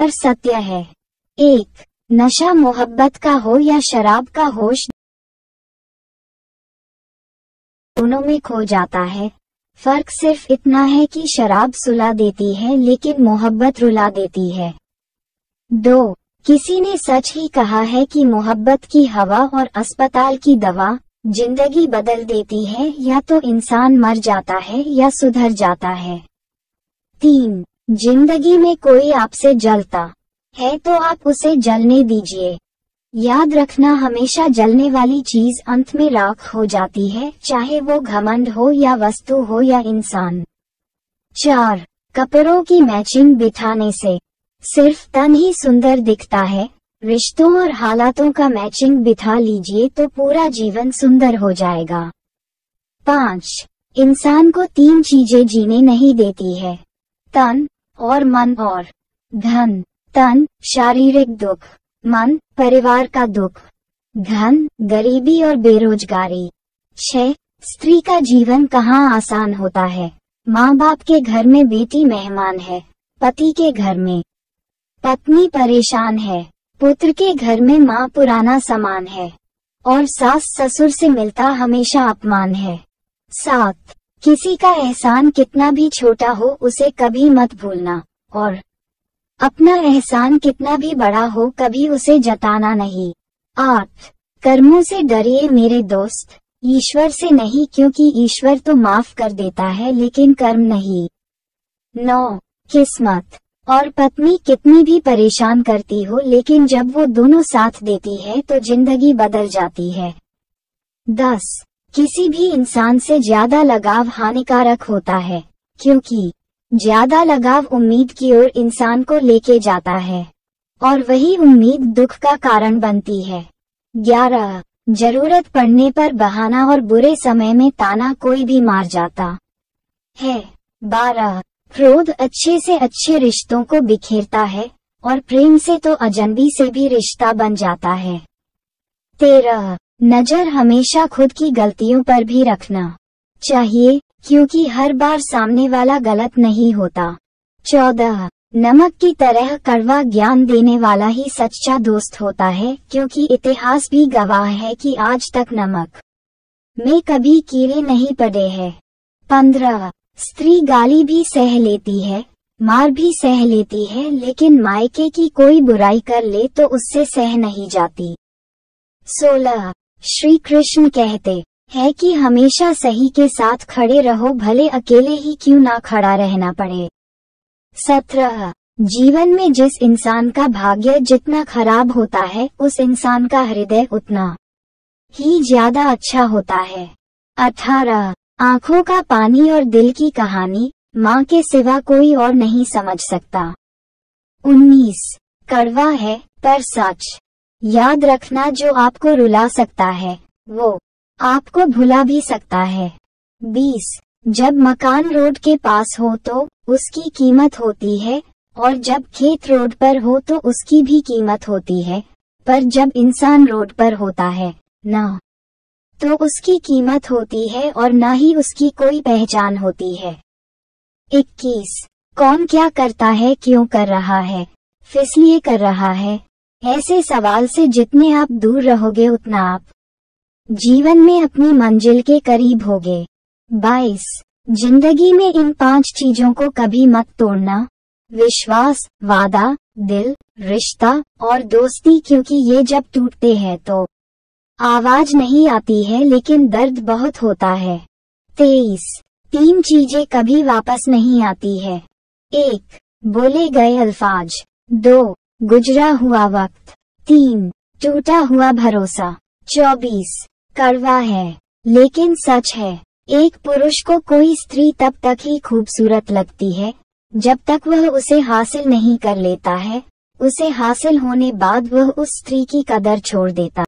पर सत्य है। 1. नशा मोहब्बत का हो या शराब का, होश दोनों में खो जाता है। फर्क सिर्फ इतना है कि शराब सुला देती है लेकिन मोहब्बत रुला देती है। 2. किसी ने सच ही कहा है कि मोहब्बत की हवा और अस्पताल की दवा जिंदगी बदल देती है, या तो इंसान मर जाता है या सुधर जाता है। 3. जिंदगी में कोई आपसे जलता है तो आप उसे जलने दीजिए। याद रखना, हमेशा जलने वाली चीज अंत में राख हो जाती है, चाहे वो घमंड हो या वस्तु हो या इंसान। 4. कपड़ों की मैचिंग बिठाने से सिर्फ तन ही सुंदर दिखता है, रिश्तों और हालातों का मैचिंग बिठा लीजिए तो पूरा जीवन सुंदर हो जाएगा। 5. इंसान को 3 चीजें जीने नहीं देती है, तन और मन और धन। तन शारीरिक दुख, मन परिवार का दुख, धन गरीबी और बेरोजगारी। 6. स्त्री का जीवन कहाँ आसान होता है। माँ बाप के घर में बेटी मेहमान है, पति के घर में पत्नी परेशान है, पुत्र के घर में माँ पुराना सामान है, और सास ससुर से मिलता हमेशा अपमान है। 7. किसी का एहसान कितना भी छोटा हो उसे कभी मत भूलना, और अपना एहसान कितना भी बड़ा हो कभी उसे जताना नहीं। 8. कर्मों से डरिए मेरे दोस्त, ईश्वर से नहीं, क्योंकि ईश्वर तो माफ कर देता है लेकिन कर्म नहीं। 9. किस्मत और पत्नी कितनी भी परेशान करती हो लेकिन जब वो दोनों साथ देती है तो जिंदगी बदल जाती है। 10. किसी भी इंसान से ज्यादा लगाव हानिकारक होता है, क्योंकि ज्यादा लगाव उम्मीद की ओर इंसान को लेके जाता है, और वही उम्मीद दुख का कारण बनती है। 11. जरूरत पड़ने पर बहाना और बुरे समय में ताना कोई भी मार जाता है। 12. क्रोध अच्छे से अच्छे रिश्तों को बिखेरता है, और प्रेम से तो अजनबी से भी रिश्ता बन जाता है। 13. नजर हमेशा खुद की गलतियों पर भी रखना चाहिए, क्योंकि हर बार सामने वाला गलत नहीं होता। 14. नमक की तरह कड़वा ज्ञान देने वाला ही सच्चा दोस्त होता है, क्योंकि इतिहास भी गवाह है कि आज तक नमक में कभी कीड़े नहीं पड़े हैं। 15. स्त्री गाली भी सह लेती है, मार भी सह लेती है, लेकिन मायके की कोई बुराई कर ले तो उससे सह नहीं जाती। 16. श्री कृष्ण कहते हैं कि हमेशा सही के साथ खड़े रहो, भले अकेले ही क्यों ना खड़ा रहना पड़े। 17. जीवन में जिस इंसान का भाग्य जितना खराब होता है उस इंसान का हृदय उतना ही ज्यादा अच्छा होता है। 18. आंखों का पानी और दिल की कहानी माँ के सिवा कोई और नहीं समझ सकता। 19. कड़वा है पर सच, याद रखना, जो आपको रुला सकता है वो आपको भुला भी सकता है। 20. जब मकान रोड के पास हो तो उसकी कीमत होती है, और जब खेत रोड पर हो तो उसकी भी कीमत होती है, पर जब इंसान रोड पर होता है ना तो उसकी कीमत होती है और ना ही उसकी कोई पहचान होती है। 21. कौन क्या करता है, क्यों कर रहा है, इसलिए कर रहा है, ऐसे सवाल से जितने आप दूर रहोगे उतना आप जीवन में अपनी मंजिल के करीब होगे। 22. जिंदगी में इन 5 चीजों को कभी मत तोड़ना, विश्वास, वादा, दिल, रिश्ता और दोस्ती, क्योंकि ये जब टूटते हैं तो आवाज नहीं आती है लेकिन दर्द बहुत होता है। 23. 3 चीजें कभी वापस नहीं आती है। 1. बोले गए अल्फाज। 2. गुजरा हुआ वक्त। 3. टूटा हुआ भरोसा। 24. कड़वा है लेकिन सच है, एक पुरुष को कोई स्त्री तब तक ही खूबसूरत लगती है जब तक वह उसे हासिल नहीं कर लेता है, उसे हासिल होने बाद वह उस स्त्री की कदर छोड़ देता